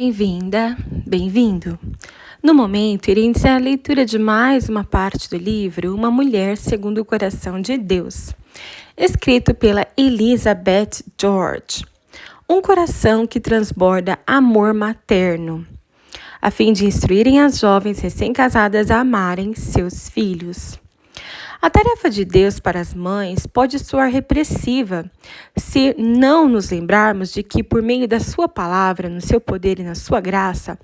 Bem-vinda, bem-vindo. No momento, irei iniciar a leitura de mais uma parte do livro Uma Mulher Segundo o Coração de Deus, escrito pela Elizabeth George. Um coração que transborda amor materno, a fim de instruírem as jovens recém-casadas a amarem seus filhos. A tarefa de Deus para as mães pode soar repressiva se não nos lembrarmos de que, por meio da sua palavra, no seu poder e na sua graça,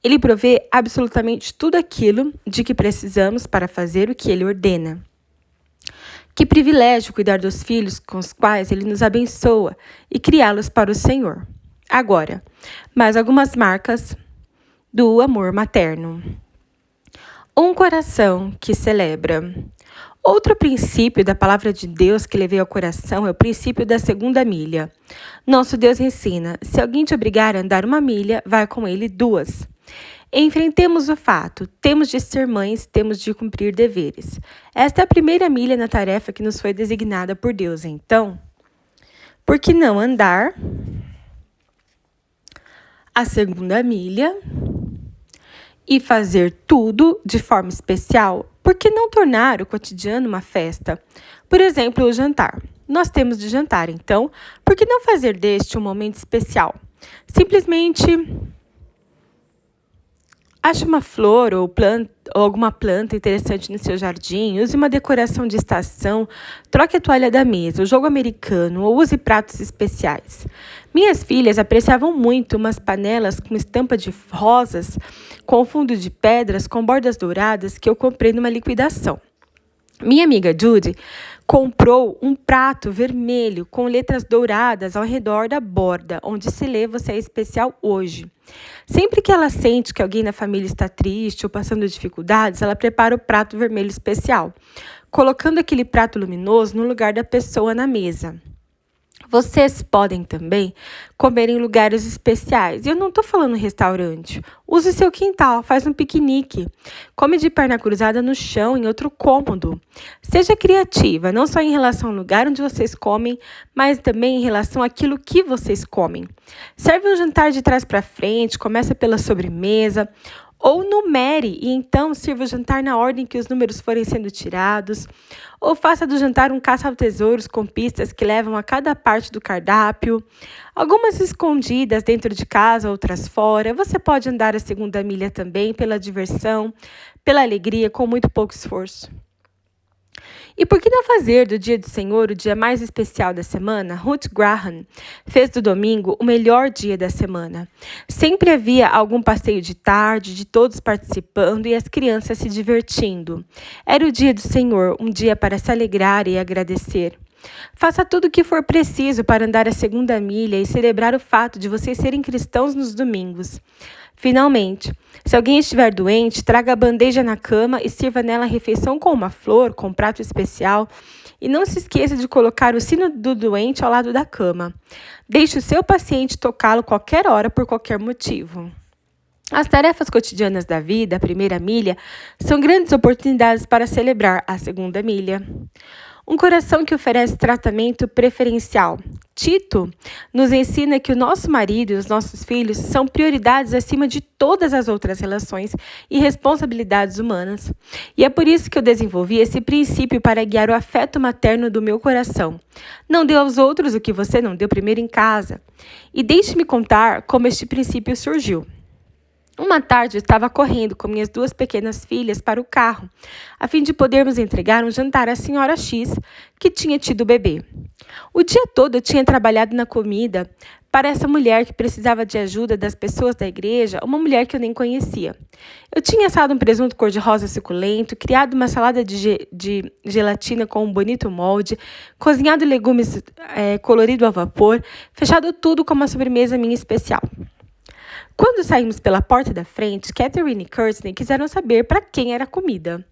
Ele provê absolutamente tudo aquilo de que precisamos para fazer o que Ele ordena. Que privilégio cuidar dos filhos com os quais Ele nos abençoa e criá-los para o Senhor. Agora, mais algumas marcas do amor materno. Um coração que celebra. Outro princípio da palavra de Deus que levei ao coração é o princípio da segunda milha. Nosso Deus ensina: se alguém te obrigar a andar 1 milha, vai com ele 2. Enfrentemos o fato: temos de ser mães, temos de cumprir deveres. Esta é a primeira milha na tarefa que nos foi designada por Deus. Então, por que não andar a segunda milha e fazer tudo de forma especial? Por que não tornar o cotidiano uma festa? Por exemplo, o jantar. Nós temos de jantar, então, por que não fazer deste um momento especial? Simplesmente ache uma flor ou alguma planta interessante no seu jardim, use uma decoração de estação, troque a toalha da mesa, o jogo americano ou use pratos especiais. Minhas filhas apreciavam muito umas panelas com estampa de rosas, com fundo de pedras, com bordas douradas que eu comprei numa liquidação. Minha amiga Judy comprou um prato vermelho com letras douradas ao redor da borda, onde se lê "Você é especial hoje". Sempre que ela sente que alguém na família está triste ou passando dificuldades, ela prepara o prato vermelho especial, colocando aquele prato luminoso no lugar da pessoa na mesa. Vocês podem também comer em lugares especiais. E eu não estou falando restaurante. Use seu quintal, faz um piquenique. Come de perna cruzada no chão, em outro cômodo. Seja criativa, não só em relação ao lugar onde vocês comem, mas também em relação àquilo que vocês comem. Serve um jantar de trás para frente, começa pela sobremesa. Ou numere e então sirva o jantar na ordem que os números forem sendo tirados. Ou faça do jantar um caça-tesouros com pistas que levam a cada parte do cardápio. Algumas escondidas dentro de casa, outras fora. Você pode andar a segunda milha também pela diversão, pela alegria, com muito pouco esforço. E por que não fazer do Dia do Senhor o dia mais especial da semana? Ruth Graham fez do domingo o melhor dia da semana. Sempre havia algum passeio de tarde, de todos participando e as crianças se divertindo. Era o Dia do Senhor, um dia para se alegrar e agradecer. Faça tudo o que for preciso para andar a segunda milha e celebrar o fato de vocês serem cristãos nos domingos. Finalmente, se alguém estiver doente, traga a bandeja na cama e sirva nela a refeição com uma flor, com um prato especial. E não se esqueça de colocar o sino do doente ao lado da cama. Deixe o seu paciente tocá-lo qualquer hora por qualquer motivo. As tarefas cotidianas da vida, a primeira milha, são grandes oportunidades para celebrar a segunda milha. Um coração que oferece tratamento preferencial. Tito nos ensina que o nosso marido e os nossos filhos são prioridades acima de todas as outras relações e responsabilidades humanas. E é por isso que eu desenvolvi esse princípio para guiar o afeto materno do meu coração. Não dê aos outros o que você não deu primeiro em casa. E deixe-me contar como este princípio surgiu. Uma tarde, eu estava correndo com minhas 2 pequenas filhas para o carro, a fim de podermos entregar um jantar à senhora X, que tinha tido o bebê. O dia todo eu tinha trabalhado na comida para essa mulher que precisava de ajuda das pessoas da igreja, uma mulher que eu nem conhecia. Eu tinha assado um presunto cor-de-rosa suculento, criado uma salada de gelatina com um bonito molde, cozinhado legumes colorido ao vapor, fechado tudo com uma sobremesa minha especial. Quando saímos pela porta da frente, Catherine e Courtney quiseram saber para quem era a comida.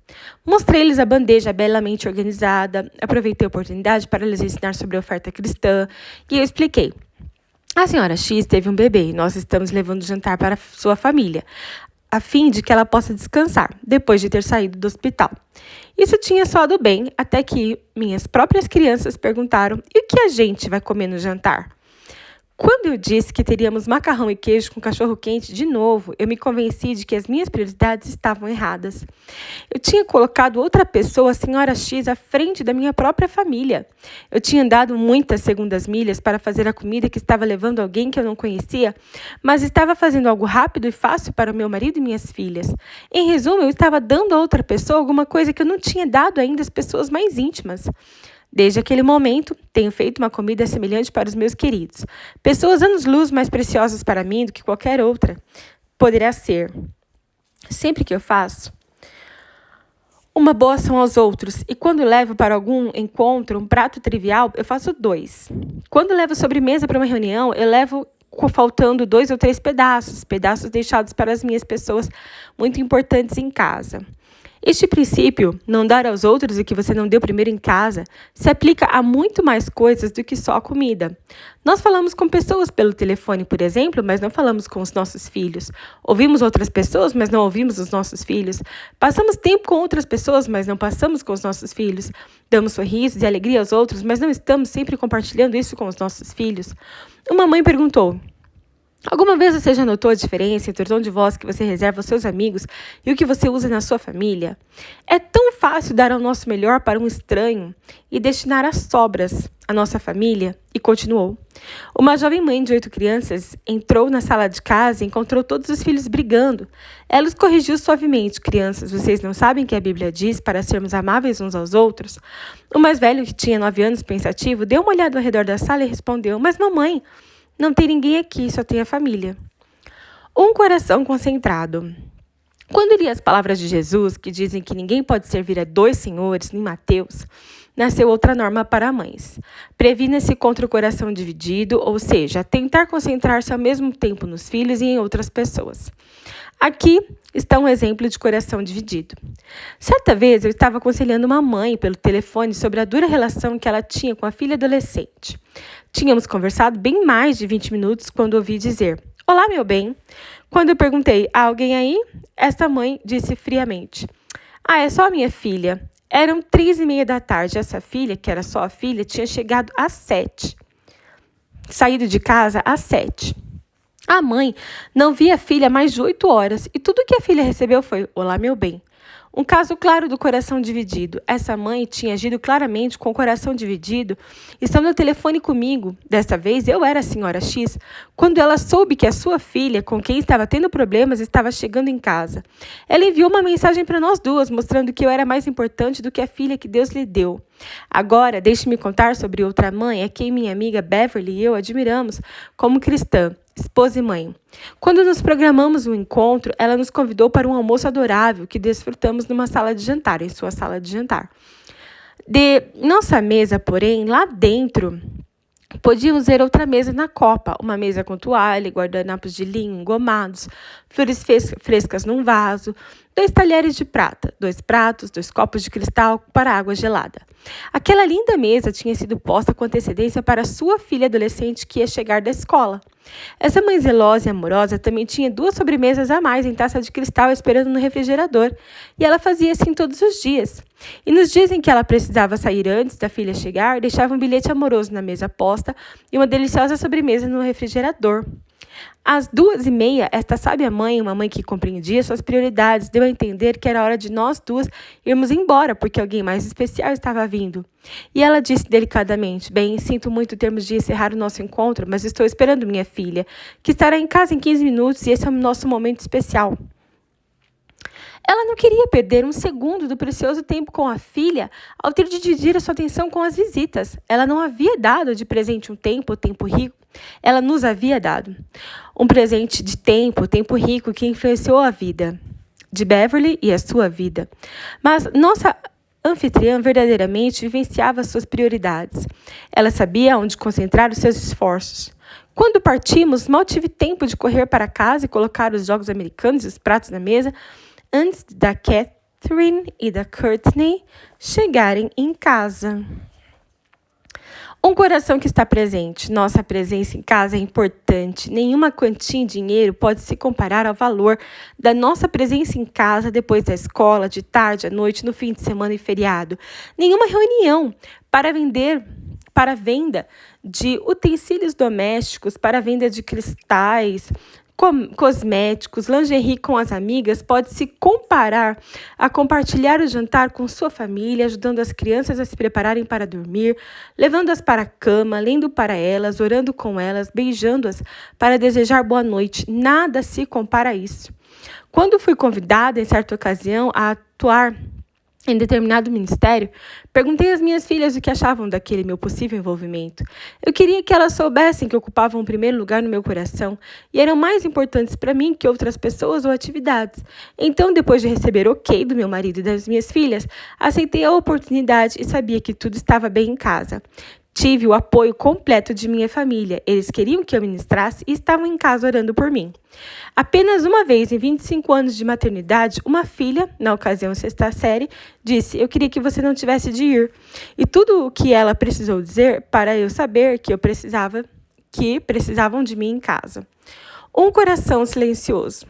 Mostrei-lhes a bandeja belamente organizada, aproveitei a oportunidade para lhes ensinar sobre a oferta cristã e eu expliquei. A senhora X teve um bebê e nós estamos levando o jantar para sua família, a fim de que ela possa descansar, depois de ter saído do hospital. Isso tinha soado bem, até que minhas próprias crianças perguntaram: e o que a gente vai comer no jantar? Quando eu disse que teríamos macarrão e queijo com cachorro-quente de novo, eu me convenci de que as minhas prioridades estavam erradas. Eu tinha colocado outra pessoa, a senhora X, à frente da minha própria família. Eu tinha andado muitas segundas milhas para fazer a comida que estava levando alguém que eu não conhecia, mas estava fazendo algo rápido e fácil para o meu marido e minhas filhas. Em resumo, eu estava dando a outra pessoa alguma coisa que eu não tinha dado ainda às pessoas mais íntimas. Desde aquele momento, tenho feito uma comida semelhante para os meus queridos. Pessoas anos-luz mais preciosas para mim do que qualquer outra poderá ser. Sempre que eu faço uma boa ação aos outros e quando levo para algum encontro um prato trivial, eu faço 2. Quando levo sobremesa para uma reunião, eu levo faltando 2 ou 3 pedaços deixados para as minhas pessoas muito importantes em casa. Este princípio, não dar aos outros o que você não deu primeiro em casa, se aplica a muito mais coisas do que só a comida. Nós falamos com pessoas pelo telefone, por exemplo, mas não falamos com os nossos filhos. Ouvimos outras pessoas, mas não ouvimos os nossos filhos. Passamos tempo com outras pessoas, mas não passamos com os nossos filhos. Damos sorrisos e alegria aos outros, mas não estamos sempre compartilhando isso com os nossos filhos. Uma mãe perguntou: alguma vez você já notou a diferença entre o tom de voz que você reserva aos seus amigos e o que você usa na sua família? É tão fácil dar o nosso melhor para um estranho e destinar as sobras à nossa família? E continuou. Uma jovem mãe de 8 crianças entrou na sala de casa e encontrou todos os filhos brigando. Ela os corrigiu suavemente. Crianças, vocês não sabem que a Bíblia diz para sermos amáveis uns aos outros? O mais velho, que tinha 9 anos, pensativo, deu uma olhada ao redor da sala e respondeu: mas mamãe, não tem ninguém aqui, só tem a família. Um coração concentrado. Quando li as palavras de Jesus, que dizem que ninguém pode servir a 2 senhores, em Mateus, nasceu outra norma para mães. Previna-se contra o coração dividido, ou seja, tentar concentrar-se ao mesmo tempo nos filhos e em outras pessoas. Aqui está um exemplo de coração dividido. Certa vez eu estava aconselhando uma mãe pelo telefone sobre a dura relação que ela tinha com a filha adolescente. Tínhamos conversado bem mais de 20 minutos quando ouvi dizer: olá, meu bem. Quando eu perguntei: há alguém aí? Esta mãe disse friamente: é só a minha filha. Eram 3:30 da tarde. Essa filha, que era só a filha, tinha chegado às 7. Saído de casa às 7. A mãe não via a filha há mais de 8 horas e tudo que a filha recebeu foi: olá, meu bem. Um caso claro do coração dividido. Essa mãe tinha agido claramente com o coração dividido, estando no telefone comigo. Desta vez, eu era a senhora X, quando ela soube que a sua filha, com quem estava tendo problemas, estava chegando em casa. Ela enviou uma mensagem para nós duas, mostrando que eu era mais importante do que a filha que Deus lhe deu. Agora, deixe-me contar sobre outra mãe, a quem minha amiga Beverly e eu admiramos como cristã, esposa e mãe. Quando nos programamos um encontro, ela nos convidou para um almoço adorável que desfrutamos numa sala de jantar, em sua sala de jantar. De nossa mesa, porém, lá dentro, podíamos ver outra mesa na copa, uma mesa com toalha, guardanapos de linho engomados, flores frescas num vaso, 2 talheres de prata, 2 pratos, 2 copos de cristal para água gelada. Aquela linda mesa tinha sido posta com antecedência para sua filha adolescente que ia chegar da escola. Essa mãe zelosa e amorosa também tinha 2 sobremesas a mais em taça de cristal esperando no refrigerador, e ela fazia assim todos os dias. E nos dias em que ela precisava sair antes da filha chegar, deixava um bilhete amoroso na mesa posta e uma deliciosa sobremesa no refrigerador. Às 2:30, esta sábia mãe, uma mãe que compreendia suas prioridades, deu a entender que era hora de nós duas irmos embora, porque alguém mais especial estava vindo. E ela disse delicadamente: bem, sinto muito termos de encerrar o nosso encontro, mas estou esperando minha filha, que estará em casa em 15 minutos e esse é o nosso momento especial. Ela não queria perder um segundo do precioso tempo com a filha ao ter de dividir a sua atenção com as visitas. Ela não havia dado de presente um tempo rico. Ela nos havia dado um presente de tempo rico que influenciou a vida de Beverly e a sua vida. Mas nossa anfitriã verdadeiramente vivenciava suas prioridades. Ela sabia onde concentrar os seus esforços. Quando partimos, mal tive tempo de correr para casa e colocar os jogos americanos e os pratos na mesa antes da Catherine e da Courtney chegarem em casa. Um coração que está presente. Nossa presença em casa é importante. Nenhuma quantia em dinheiro pode se comparar ao valor da nossa presença em casa depois da escola, de tarde, à noite, no fim de semana e feriado. Nenhuma reunião para vender para a venda de utensílios domésticos, para a venda de cristais, cosméticos, lingerie com as amigas pode se comparar a compartilhar o jantar com sua família, ajudando as crianças a se prepararem para dormir, levando-as para a cama, lendo para elas, orando com elas, beijando-as para desejar boa noite. Nada se compara a isso. Quando fui convidada, em certa ocasião, a atuar em determinado ministério, perguntei às minhas filhas o que achavam daquele meu possível envolvimento. Eu queria que elas soubessem que ocupavam o primeiro lugar no meu coração e eram mais importantes para mim que outras pessoas ou atividades. Então, depois de receber ok do meu marido e das minhas filhas, aceitei a oportunidade e sabia que tudo estava bem em casa. Tive o apoio completo de minha família. Eles queriam que eu ministrasse e estavam em casa orando por mim. Apenas uma vez, em 25 anos de maternidade, uma filha, na ocasião sexta série, disse: "Eu queria que você não tivesse de ir." E tudo o que ela precisou dizer para eu saber que precisavam de mim em casa. Um coração silencioso.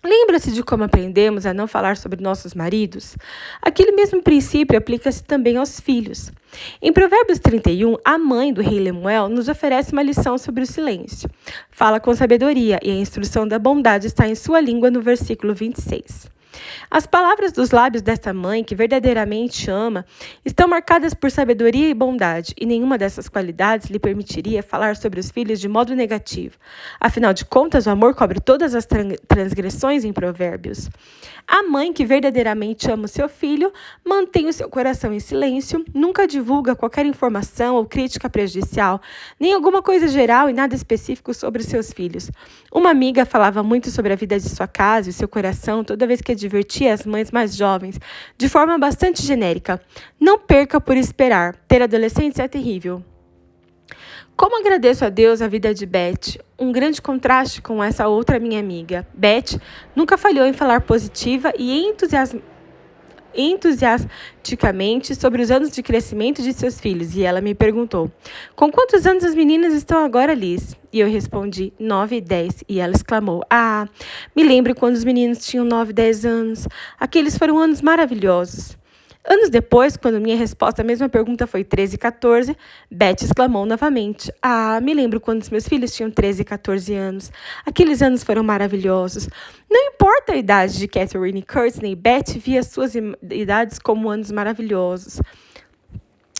Lembra-se de como aprendemos a não falar sobre nossos maridos? Aquele mesmo princípio aplica-se também aos filhos. Em Provérbios 31, a mãe do rei Lemuel nos oferece uma lição sobre o silêncio. Fala com sabedoria e a instrução da bondade está em sua língua no versículo 26. As palavras dos lábios desta mãe, que verdadeiramente ama, estão marcadas por sabedoria e bondade, e nenhuma dessas qualidades lhe permitiria falar sobre os filhos de modo negativo. Afinal de contas, o amor cobre todas as transgressões em Provérbios. A mãe que verdadeiramente ama o seu filho mantém o seu coração em silêncio, nunca divulga qualquer informação ou crítica prejudicial, nem alguma coisa geral e nada específico sobre os seus filhos. Uma amiga falava muito sobre a vida de sua casa e seu coração toda vez que advertia as mães mais jovens, de forma bastante genérica: "Não perca por esperar. Ter adolescentes é terrível." Como agradeço a Deus a vida de Beth, um grande contraste com essa outra minha amiga. Beth nunca falhou em falar positiva e entusiasticamente sobre os anos de crescimento de seus filhos, e ela me perguntou: "Com quantos anos as meninas estão agora, Liz?" E eu respondi: 9 e 10, e ela exclamou: "Ah, me lembro quando os meninos tinham 9 e 10 anos. Aqueles foram anos maravilhosos." Anos depois, quando minha resposta à mesma pergunta foi 13 e 14, Beth exclamou novamente: "Ah, me lembro quando os meus filhos tinham 13 e 14 anos. Aqueles anos foram maravilhosos." Não importa a idade de Catherine e Courtney, Beth via suas idades como anos maravilhosos.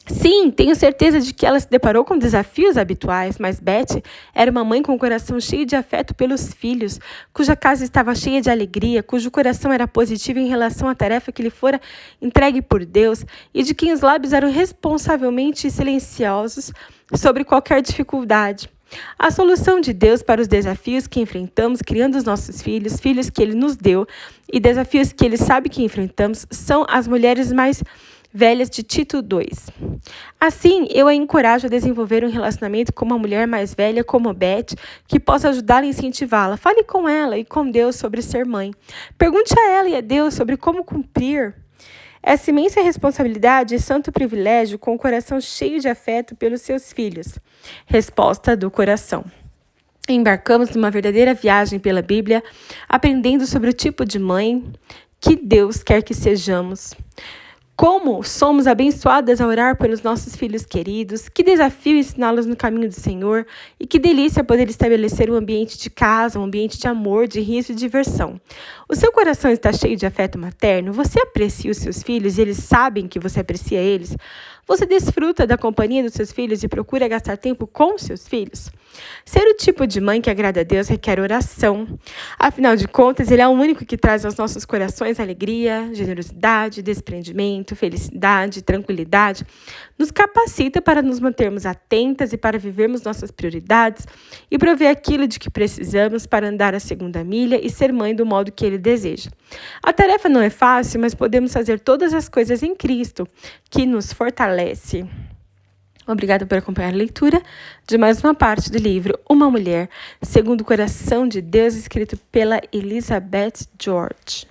Sim, tenho certeza de que ela se deparou com desafios habituais, mas Beth era uma mãe com o coração cheio de afeto pelos filhos, cuja casa estava cheia de alegria, cujo coração era positivo em relação à tarefa que lhe fora entregue por Deus e de quem os lábios eram responsavelmente silenciosos sobre qualquer dificuldade. A solução de Deus para os desafios que enfrentamos criando os nossos filhos, filhos que Ele nos deu, e desafios que Ele sabe que enfrentamos, são as mulheres mais velhas de Tito 2. Assim, eu a encorajo a desenvolver um relacionamento com uma mulher mais velha como Beth, que possa ajudá-la e incentivá-la. Fale com ela e com Deus sobre ser mãe. Pergunte a ela e a Deus sobre como cumprir essa imensa responsabilidade e santo privilégio com o coração cheio de afeto pelos seus filhos. Resposta do coração. Embarcamos numa verdadeira viagem pela Bíblia, aprendendo sobre o tipo de mãe que Deus quer que sejamos. Como somos abençoadas a orar pelos nossos filhos queridos, que desafio ensiná-los no caminho do Senhor e que delícia poder estabelecer um ambiente de casa, um ambiente de amor, de riso e diversão. O seu coração está cheio de afeto materno? Você aprecia os seus filhos e eles sabem que você aprecia eles? Você desfruta da companhia dos seus filhos e procura gastar tempo com seus filhos? Ser o tipo de mãe que agrada a Deus requer oração. Afinal de contas, Ele é o único que traz aos nossos corações alegria, generosidade, desprendimento, felicidade, tranquilidade. Nos capacita para nos mantermos atentas e para vivermos nossas prioridades e prover aquilo de que precisamos para andar a segunda milha e ser mãe do modo que Ele deseja. A tarefa não é fácil, mas podemos fazer todas as coisas em Cristo, que nos fortalece. Obrigada por acompanhar a leitura de mais uma parte do livro Uma Mulher, segundo o Coração de Deus, escrito pela Elizabeth George.